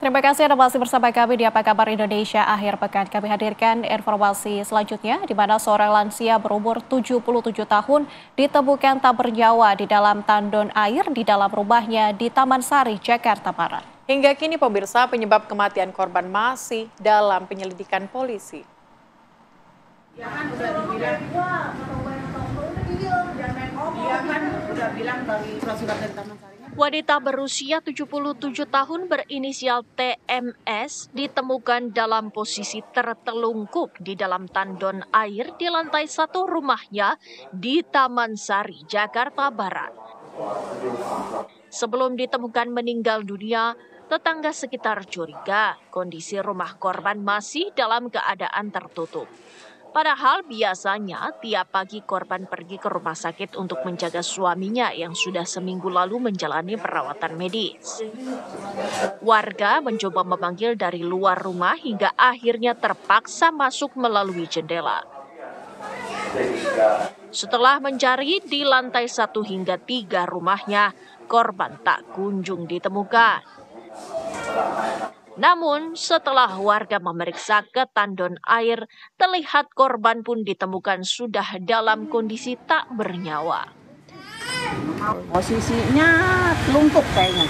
Terima kasih Anda masih bersama kami di Apa Kabar Indonesia akhir pekan. Kami hadirkan informasi selanjutnya di mana seorang lansia berumur 77 tahun ditemukan tak bernyawa di dalam tandon air di dalam rumahnya di Taman Sari, Jakarta Barat. Hingga kini pemirsa, penyebab kematian korban masih dalam penyelidikan polisi. Dia kan udah bilang dari surat dari Taman Sari. Wanita berusia 77 tahun berinisial TMS ditemukan dalam posisi tertelungkup di dalam tandon air di lantai 1 rumahnya di Taman Sari, Jakarta Barat. Sebelum ditemukan meninggal dunia, tetangga sekitar curiga kondisi rumah korban masih dalam keadaan tertutup. Padahal biasanya tiap pagi korban pergi ke rumah sakit untuk menjaga suaminya yang sudah seminggu lalu menjalani perawatan medis. Warga mencoba memanggil dari luar rumah hingga akhirnya terpaksa masuk melalui jendela. Setelah mencari di lantai 1 hingga 3 rumahnya, korban tak kunjung ditemukan. Namun setelah warga memeriksa ke tandon air, terlihat korban pun ditemukan sudah dalam kondisi tak bernyawa. Posisinya lumpuh kayaknya.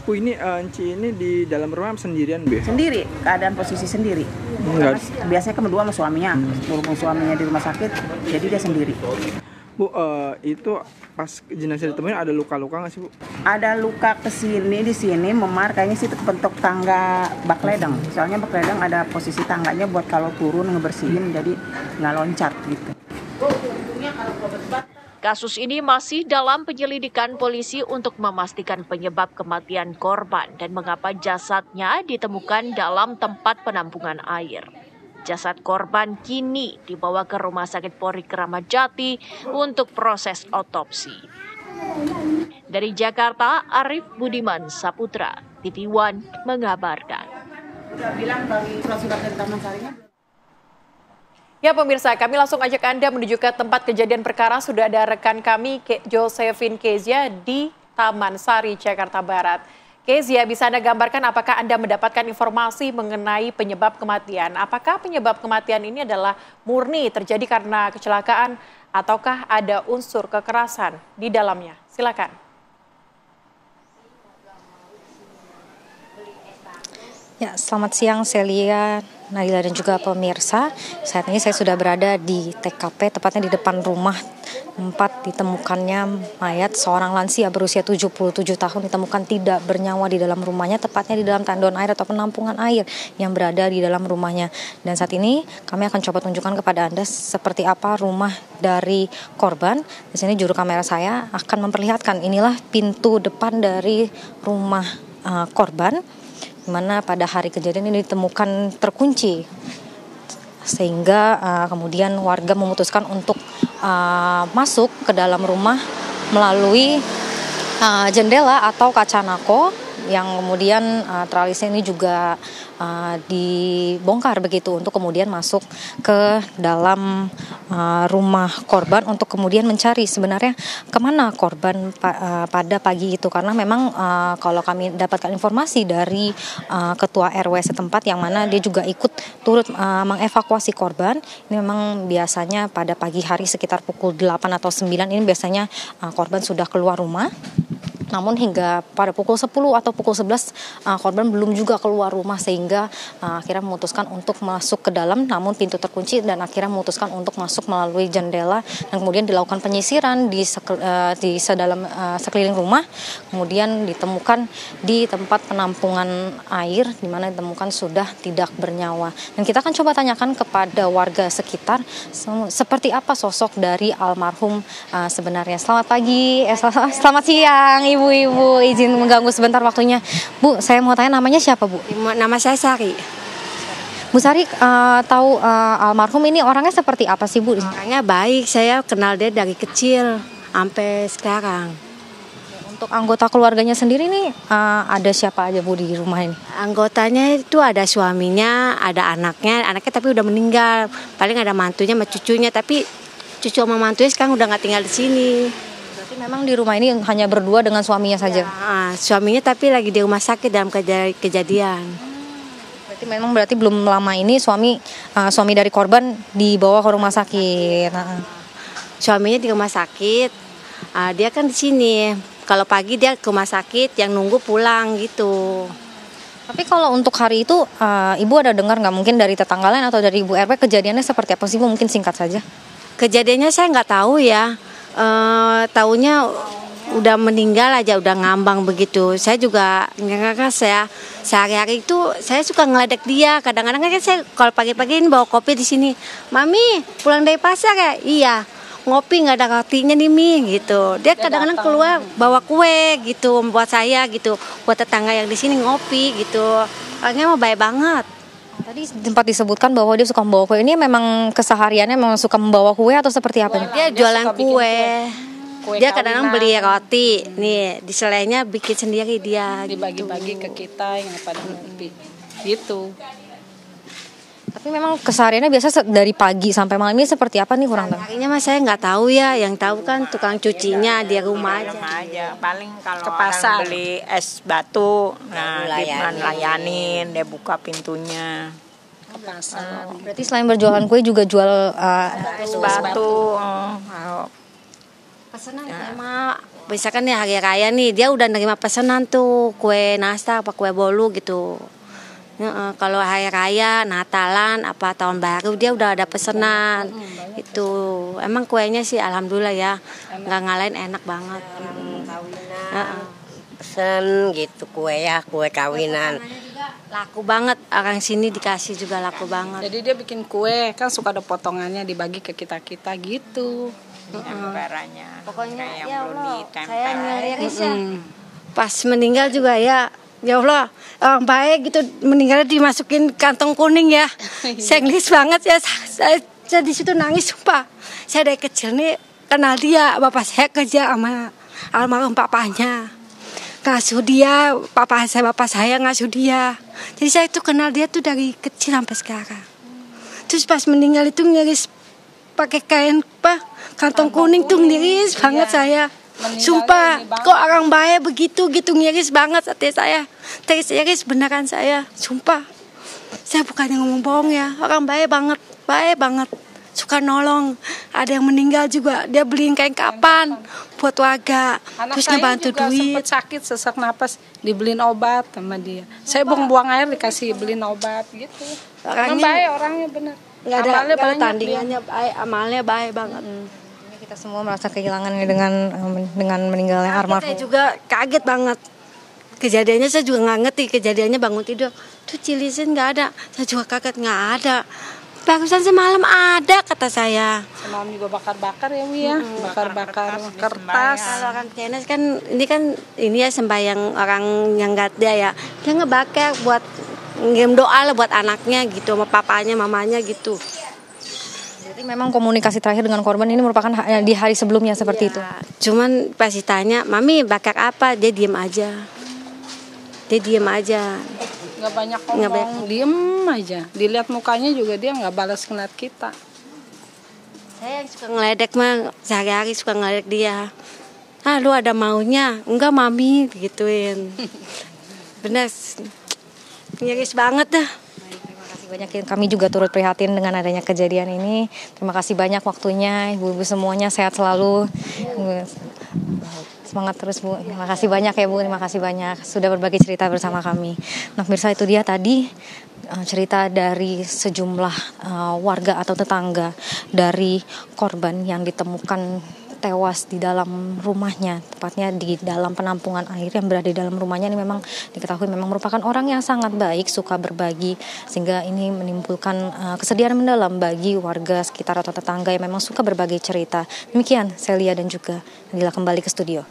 Bu, ini Enci ini di dalam rumah sendirian, Bu? Sendiri, keadaan posisi sendiri. Karena biasanya kan berdua sama suaminya. Berhubung suaminya di rumah sakit, jadi dia sendiri. Bu, itu pas jenazah ditemuin ada luka-luka nggak sih, Bu? Ada luka di sini memar, kayaknya sih bentuk tangga bak ledeng. Soalnya bak ledeng ada posisi tangganya buat kalau turun ngebersihin, jadi nggak loncat gitu. Kasus ini masih dalam penyelidikan polisi untuk memastikan penyebab kematian korban dan mengapa jasadnya ditemukan dalam tempat penampungan air. Jasad korban kini dibawa ke Rumah Sakit Polri Kramat Jati untuk proses otopsi. Dari Jakarta, Arif Budiman Saputra, TV One mengabarkan. Udah bilang dari surat dari Taman Sarinya. Ya pemirsa, kami langsung ajak Anda menuju ke tempat kejadian perkara. Sudah ada rekan kami, Josephine Kezia di Taman Sari, Jakarta Barat. Kezia, bisa Anda gambarkan apakah Anda mendapatkan informasi mengenai penyebab kematian? Apakah penyebab kematian ini adalah murni terjadi karena kecelakaan ataukah ada unsur kekerasan di dalamnya? Silakan. Ya, selamat siang Celia, Nabila dan juga pemirsa. Saat ini saya sudah berada di TKP, tepatnya di depan rumah tempat ditemukannya mayat seorang lansia berusia 77 tahun ditemukan tidak bernyawa di dalam rumahnya, tepatnya di dalam tandon air atau penampungan air yang berada di dalam rumahnya. Dan saat ini kami akan coba tunjukkan kepada Anda seperti apa rumah dari korban. Di sini juru kamera saya akan memperlihatkan inilah pintu depan dari rumah korban, di mana pada hari kejadian ini ditemukan terkunci, sehingga kemudian warga memutuskan untuk masuk ke dalam rumah melalui jendela atau kaca nako yang kemudian tralisnya ini juga dibongkar begitu untuk kemudian masuk ke dalam rumah korban untuk kemudian mencari sebenarnya kemana korban pada pagi itu, karena memang kalau kami dapatkan informasi dari ketua RW setempat yang mana dia juga ikut turut mengevakuasi korban. Ini memang biasanya pada pagi hari sekitar pukul 8 atau 9 ini biasanya korban sudah keluar rumah. Namun hingga pada pukul 10 atau pukul 11 korban belum juga keluar rumah, sehingga akhirnya memutuskan untuk masuk ke dalam, namun pintu terkunci, dan akhirnya memutuskan untuk masuk melalui jendela dan kemudian dilakukan penyisiran di sekeliling rumah. Kemudian ditemukan di tempat penampungan air di mana ditemukan sudah tidak bernyawa. Dan kita akan coba tanyakan kepada warga sekitar seperti apa sosok dari almarhum sebenarnya. Selamat pagi, selamat siang Ibu, izin mengganggu sebentar waktunya. Bu, saya mau tanya namanya siapa, Bu? Nama saya Sari. Bu Sari, tahu almarhum ini orangnya seperti apa sih, Bu? Orangnya baik, saya kenal dia dari kecil sampai sekarang. Untuk anggota keluarganya sendiri nih ada siapa aja, Bu, di rumah ini? Anggotanya itu ada suaminya, ada anaknya tapi udah meninggal. Paling ada mantunya sama cucunya, tapi cucu sama mantunya sekarang udah nggak tinggal di sini. Berarti Memang di rumah ini hanya berdua dengan suaminya saja? Suaminya tapi lagi di rumah sakit dalam kejadian. Berarti belum lama ini suami dari korban dibawa ke rumah sakit. Suaminya di rumah sakit, dia kan di sini. Kalau pagi dia ke rumah sakit, yang nunggu pulang gitu. Tapi kalau untuk hari itu, Ibu ada dengar nggak mungkin dari tetangga lain atau dari Ibu RW kejadiannya seperti apa sih Bu? Mungkin singkat saja. Kejadiannya saya nggak tahu ya. Taunya udah meninggal aja, udah ngambang begitu. Saya juga nggak ya. Sehari-hari itu saya suka ngeledek dia. Kadang-kadang kan saya kalau pagi-pagi ini bawa kopi di sini. Mami pulang dari pasar ya? Iya. Ngopi nggak ada rotinya nih Mi gitu. Dia kadang-kadang keluar bawa kue gitu buat saya gitu, buat tetangga yang di sini ngopi gitu. Orangnya mah baik banget. Tadi sempat disebutkan bahwa dia suka membawa kue. Ini memang kesehariannya memang suka membawa kue atau seperti apa? Dia jualan kue. Dia kadang-kadang beli roti. Nih, di selainya bikin sendiri dia. Dibagi-bagi ke kita yang pada ngopi. Gitu. Tapi memang kesehariannya biasa dari pagi sampai malam ini seperti apa nih kurang tahu? Harinya mah saya nggak tahu ya, yang tahu kan tukang cucinya di rumah aja. Paling kalau ke pasar beli es batu, nah dia layanin, dia buka pintunya. Ke pasar. Berarti selain berjualan kue juga jual Es batu. Pesanan sama misalkan nih hari raya nih dia udah nerima pesanan tuh kue nastar apa kue bolu gitu. Kalau hari raya, Natalan, apa tahun baru dia udah ada pesanan. Itu emang kuenya sih alhamdulillah ya, nggak ngalahin enak banget. Pesen gitu kue ya, kue kawinan. Laku banget, orang sini dikasih juga laku banget. Jadi dia bikin kue, kan suka ada potongannya dibagi ke kita-kita gitu. Baranya. Pokoknya yang ya belum Allah, ditempel. saya ngeliris ya. Pas meninggal juga ya. Ya Allah, orang baik gitu meninggalnya dimasukin kantong kuning ya. Saya ngelis banget ya, saya di situ nangis sumpah. Saya dari kecil nih kenal dia, bapak saya kerja sama almarhum papanya. Ngasuh dia, bapak saya ngasuh dia. Jadi saya tuh kenal dia tuh dari kecil sampai sekarang. Terus pas meninggal itu ngiris pakai kain kantong kuning tuh ngiris banget saya. Sumpah, kok orang baik begitu gitu ngiris banget hati saya. Teriris beneran saya, sumpah. Saya bukannya ngomong bohong ya, orang baik banget. Suka nolong. Ada yang meninggal juga, dia beliin kain kapan buat warga. Terus ngebantu duit. Anak saya juga sempat sakit sesak napas, dibeliin obat sama dia. Saya buang air dikasih beliin obat gitu. Orangnya bener. Nggak ada tandingannya baik, amalnya baik banget. Kita semua merasa kehilangan dengan meninggalnya almarhum. Saya juga kaget banget. Kejadiannya saya juga nggak ngerti. Kejadiannya bangun tidur, tuh cilisin nggak ada. Saya juga kaget nggak ada. Barusan semalam ada kata saya. Semalam juga bakar-bakar ya Wi ya. Bakar-bakar kertas. Kalau orang Chinese kan ini ya sembahyang orang yang nggak ada ya. Dia ngebakar buat ngirim doa lah buat anaknya gitu, sama papanya, mamanya gitu. Jadi memang komunikasi terakhir dengan korban ini merupakan di hari sebelumnya seperti itu. Cuman pas ditanya, Mami bakar apa? Dia diem aja. Nggak banyak ngomong, diem aja. Dilihat mukanya juga dia nggak balas ngeliat kita. Saya suka ngeledek mah, sehari-hari suka ngeledek dia. Lu ada maunya? Enggak Mami, gituin. Bener, ngiris banget dah. Banyak kami juga turut prihatin dengan adanya kejadian ini. Terima kasih banyak waktunya, ibu-ibu semuanya sehat selalu. Semangat terus Bu. Terima kasih banyak ya Bu. Terima kasih banyak sudah berbagi cerita bersama kami. Nah pemirsa, itu dia tadi cerita dari sejumlah warga atau tetangga dari korban yang ditemukan tewas di dalam rumahnya, tepatnya di dalam penampungan air yang berada di dalam rumahnya. Ini memang diketahui memang merupakan orang yang sangat baik, suka berbagi, sehingga ini menimbulkan kesedihan mendalam bagi warga sekitar atau tetangga yang memang suka berbagi cerita. Demikian Celia dan juga Nadila kembali ke studio.